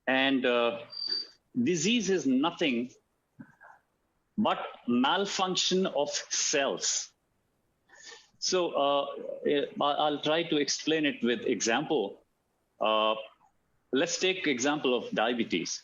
And disease is nothing but malfunction of cells. So I'll try to explain it with example. Let's take example of diabetes.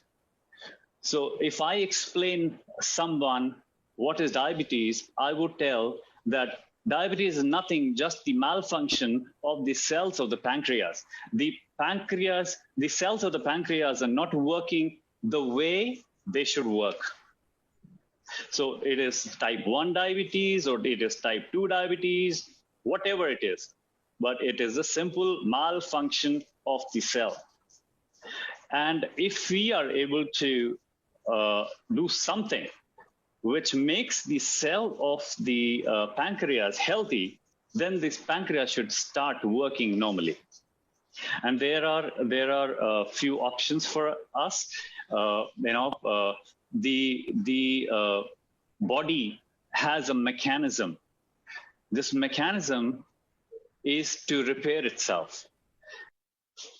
So if I explain someone what is diabetes, I would tell that diabetes is nothing, just the malfunction of the cells of the pancreas. The cells of the pancreas are not working the way they should work. So it is type 1 diabetes or it is type 2 diabetes, whatever it is, but it is a simple malfunction of the cell. And if we are able to do something which makes the cell of the pancreas healthy, then this pancreas should start working normally. And there are a few options for us. The body has a mechanism. This mechanism is to repair itself.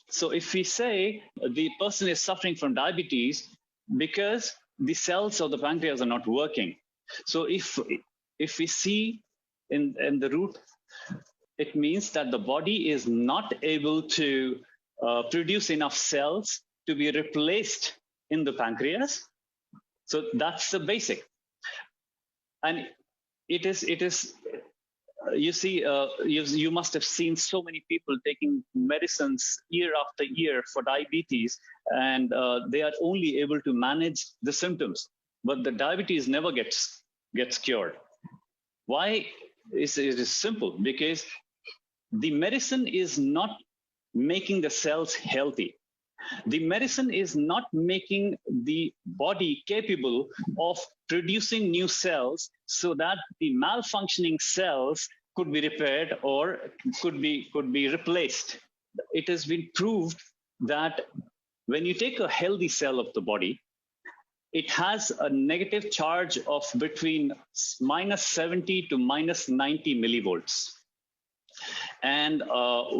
So if we say the person is suffering from diabetes because the cells of the pancreas are not working. So if we see in the root, it means that the body is not able to produce enough cells to be replaced in the pancreas. So that's the basic. And it is you see, you must have seen so many people taking medicines year after year for diabetes, and they are only able to manage the symptoms, but the diabetes never gets cured. Why? It is simple, because the medicine is not making the cells healthy. The medicine is not making the body capable of producing new cells so that the malfunctioning cells could be repaired or could be replaced. It has been proved that when you take a healthy cell of the body, it has a negative charge of between -70 to -90 millivolts. And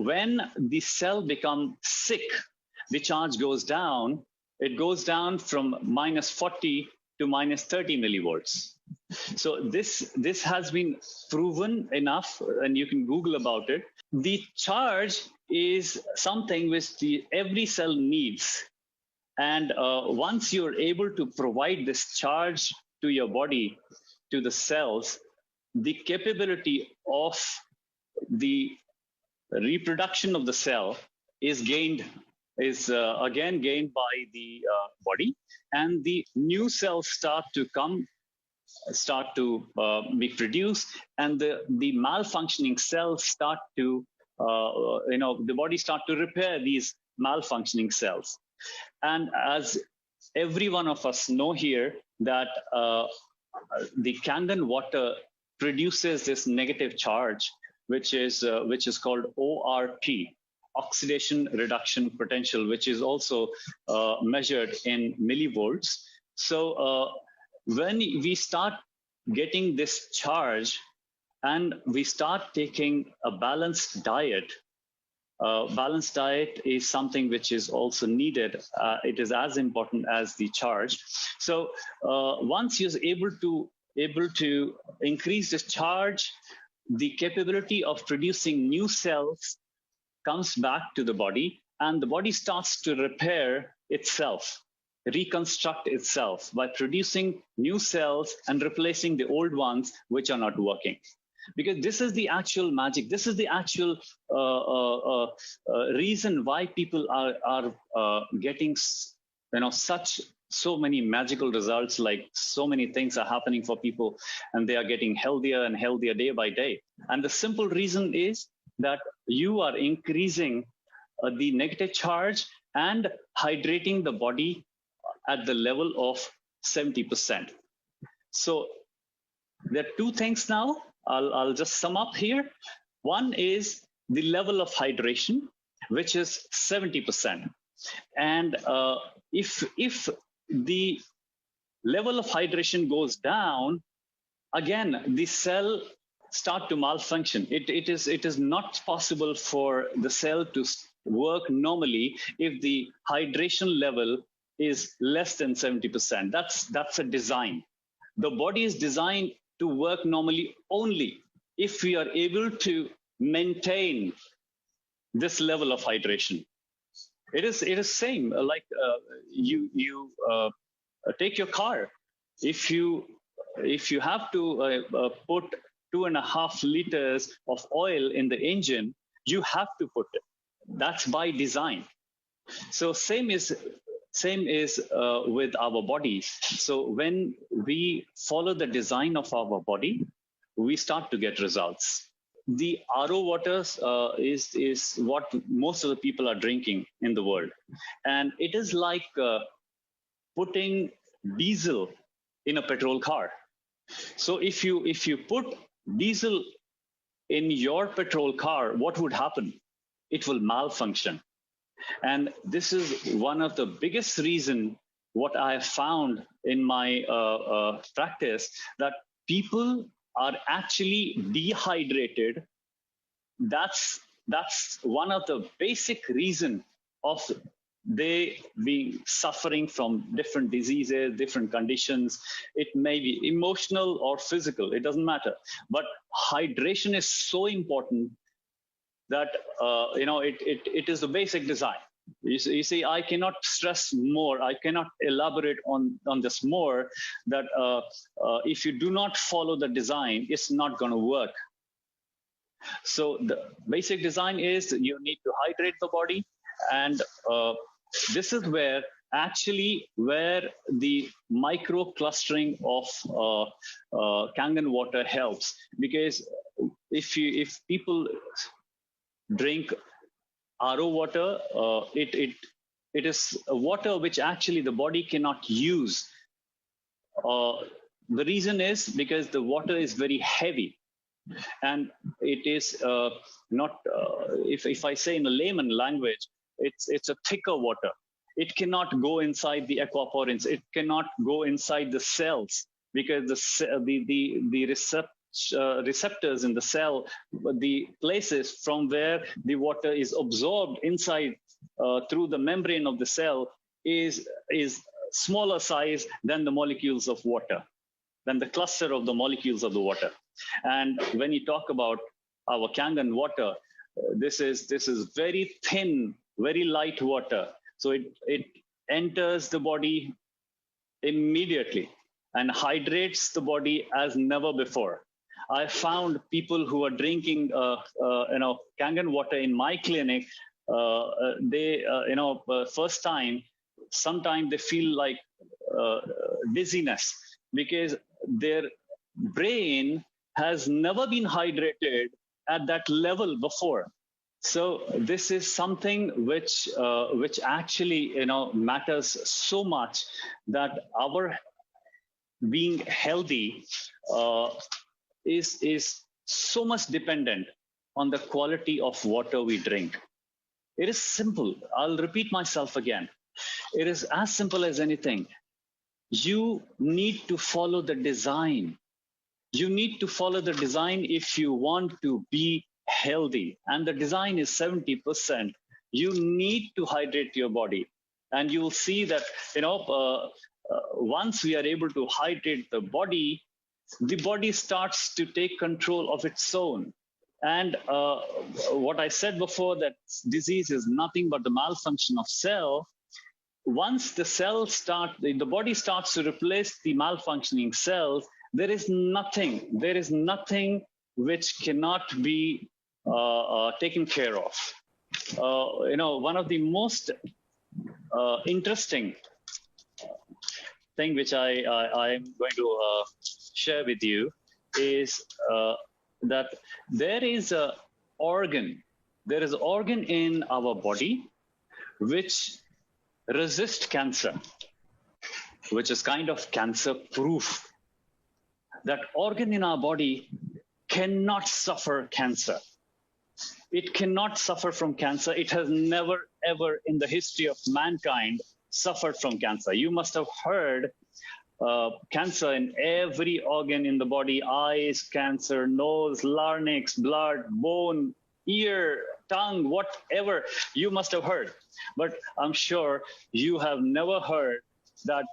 when the cell becomes sick, the charge goes down. It goes down from -40 to -30 millivolts. So this has been proven enough, and you can Google about it. The charge is something which every cell needs. And once you're able to provide this charge to your body, to the cells, the capability of the reproduction of the cell is again gained by the body, and the new cells start to be produced, and the malfunctioning cells start to the body start to repair these malfunctioning cells. And as every one of us know here, that the Kangen water produces this negative charge, which is called ORP, oxidation reduction potential, which is also measured in millivolts. So when we start getting this charge and we start taking a balanced diet, balanced diet is something which is also needed. It is as important as the charge. So once you're able to increase this charge, the capability of producing new cells comes back to the body, and the body starts to repair itself, reconstruct itself by producing new cells and replacing the old ones which are not working. Because this is the actual magic. This is the actual reason why people are getting so many magical results. Like, so many things are happening for people, and they are getting healthier and healthier day by day. And the simple reason is that you are increasing the negative charge and hydrating the body at the level of 70%. So there are two things now. I'll just sum up here. One is the level of hydration, which is 70%. And if the level of hydration goes down, again, the cell start to malfunction. It is not possible for the cell to work normally if the hydration level is less than 70%. That's a design. The body is designed to work normally only if we are able to maintain this level of hydration. It is same like you take your car. If you have to put 2.5 liters of oil in the engine, you have to put it. That's by design. So same is with our bodies. So when we follow the design of our body, we start to get results. The RO waters is what most of the people are drinking in the world, and it is like putting diesel in a petrol car. So if you put diesel in your petrol car, what would happen? It will malfunction. And this is one of the biggest reason what I have found in my practice, that people are actually dehydrated. That's one of the basic reason of they be suffering from different diseases, different conditions. It may be emotional or physical, it doesn't matter. But hydration is so important that it is the basic design. You see, I cannot stress more. I cannot elaborate on this more. That if you do not follow the design, it's not going to work. So the basic design is you need to hydrate the body, and this is where the micro clustering of Kangen water helps, because if people drink RO water, it is a water which actually the body cannot use. The reason is because the water is very heavy, and it is not. If I say in a layman language, it's a thicker water. It cannot go inside the aquaporins. It cannot go inside the cells, because the receptors in the cell, the places from where the water is absorbed inside through the membrane of the cell, is smaller size than the molecules of water, than the cluster of the molecules of the water. And when you talk about our Kangen water, this is very thin, very light water. So it enters the body immediately and hydrates the body as never before. I found people who are drinking, Kangen water in my clinic. They, first time, sometimes they feel like dizziness, because their brain has never been hydrated at that level before. So this is something which actually matters so much, that our being healthy is so much dependent on the quality of water we drink. It is simple. I'll repeat myself again. It is as simple as anything. You need to follow the design. You need to follow the design if you want to be healthy. And the design is 70%. You need to hydrate your body. And you will see that, once we are able to hydrate the body starts to take control of its own. And what I said before, that disease is nothing but the malfunction of cell. Once the body starts to replace the malfunctioning cells, there is nothing which cannot be taken care of. One of the most interesting thing which I'm going to share with you is that there is an organ in our body which resists cancer, which is kind of cancer proof. That organ in our body cannot suffer cancer. It cannot suffer from cancer. It has never, ever in the history of mankind suffered from cancer. You must have heard cancer in every organ in the body: eyes cancer, nose, larynx, blood, bone, ear, tongue, whatever you must have heard. But I'm sure you have never heard that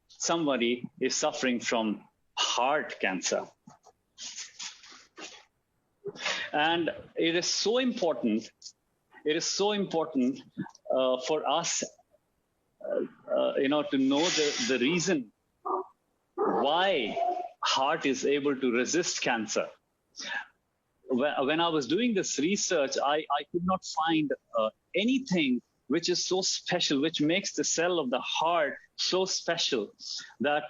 somebody is suffering from heart cancer. And it is so important. It is so important for us, to know the reason why heart is able to resist cancer. When I was doing this research, I could not find anything which is so special, which makes the cell of the heart so special that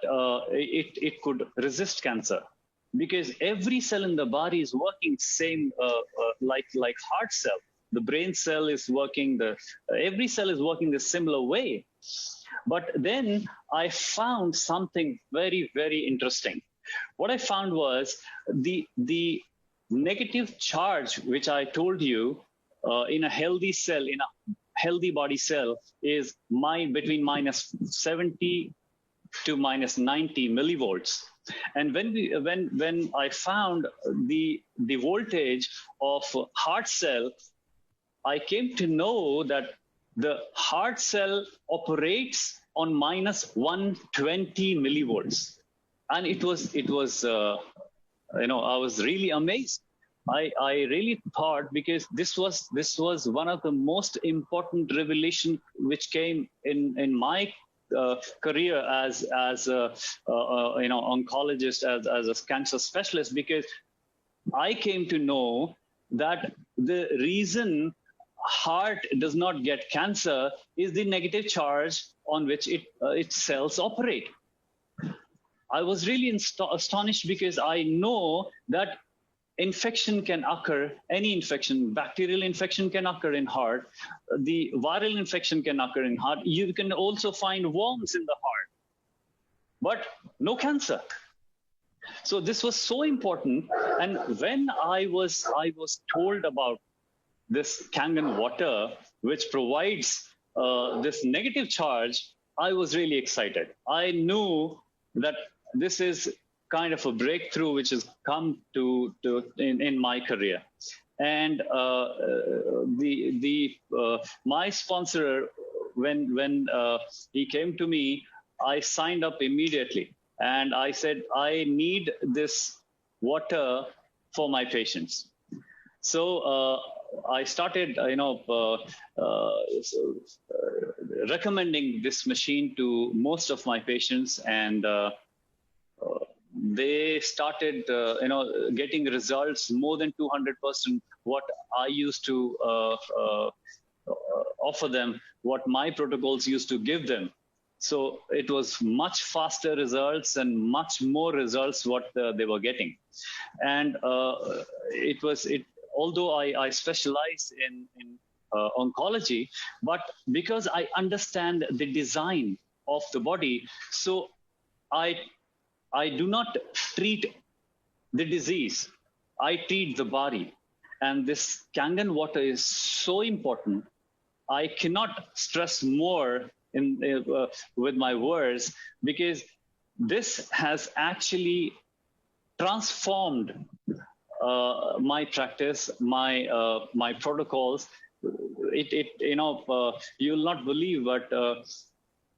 it could resist cancer. Because every cell in the body is working same like heart cell. The brain cell is working, every cell is working the similar way. But then I found something very, very interesting. What I found was the negative charge, which I told you, in a healthy cell, in a healthy body cell, is between minus 70 to minus 90 millivolts. And when I found the voltage of heart cell, I came to know that the heart cell operates on minus 120 millivolts, and it was I was really amazed. I really thought, because this was one of the most important revelation which came in my career as a oncologist, as a cancer specialist, because I came to know that the reason heart does not get cancer is the negative charge on which its cells operate. I was really astonished, because I know that infection can occur, any infection, bacterial infection can occur in heart, the viral infection can occur in heart. You can also find worms in the heart, but no cancer. So this was so important. And when I was told about this Kangen water, which provides this negative charge, I was really excited. I knew that this is kind of a breakthrough which has come in my career. And my sponsor, when he came to me, I signed up immediately, and I said, I need this water for my patients. So I started, recommending this machine to most of my patients, and they started, getting results more than 200% what I used to offer them, what my protocols used to give them. So it was much faster results and much more results what they were getting. And although I specialize in oncology, but because I understand the design of the body, so I do not treat the disease, I treat the body. And this Kangen water is so important. I cannot stress more with my words, because this has actually transformed my practice, my protocols. You'll not believe, but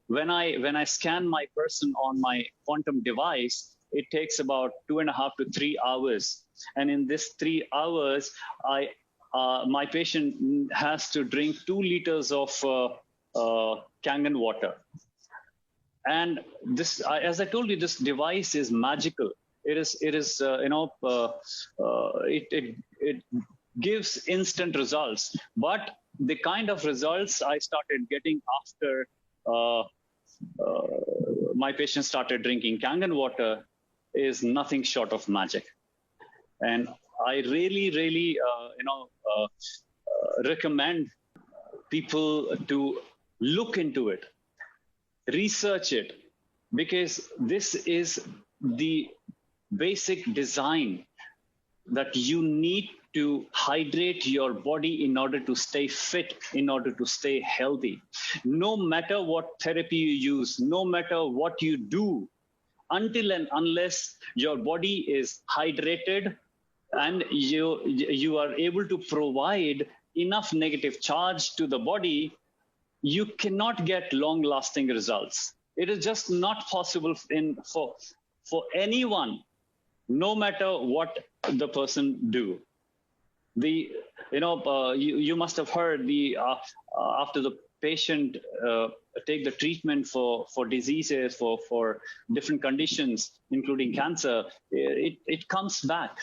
when I scan my person on my quantum device, it takes about 2.5 to 3 hours. And in this 3 hours, my patient has to drink 2 liters of Kangen water. And this, as I told you, this device is magical. It gives instant results, but the kind of results I started getting after my patients started drinking Kangen water is nothing short of magic. And I really, recommend people to look into it, research it, because this is the basic design that you need to hydrate your body in order to stay fit, in order to stay healthy. No matter what therapy you use, no matter what you do, until and unless your body is hydrated and you are able to provide enough negative charge to the body, you cannot get long-lasting results. It is just not possible for anyone, no matter what the person do. You must have heard after the patient take the treatment for diseases, for different conditions, including cancer, it comes back.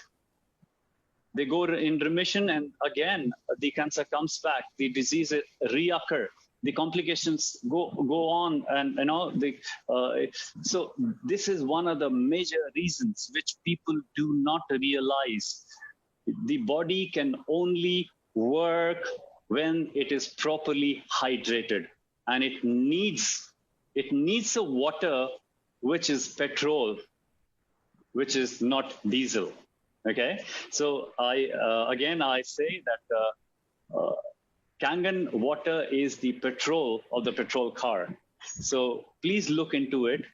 They go in remission, and again the cancer comes back, the disease reoccur, the complications go on, and so this is one of the major reasons which people do not realize. The body can only work when it is properly hydrated, and it needs a water which is petrol, which is not diesel. Okay, so I say that Kangen water is the petrol of the petrol car. So please look into it.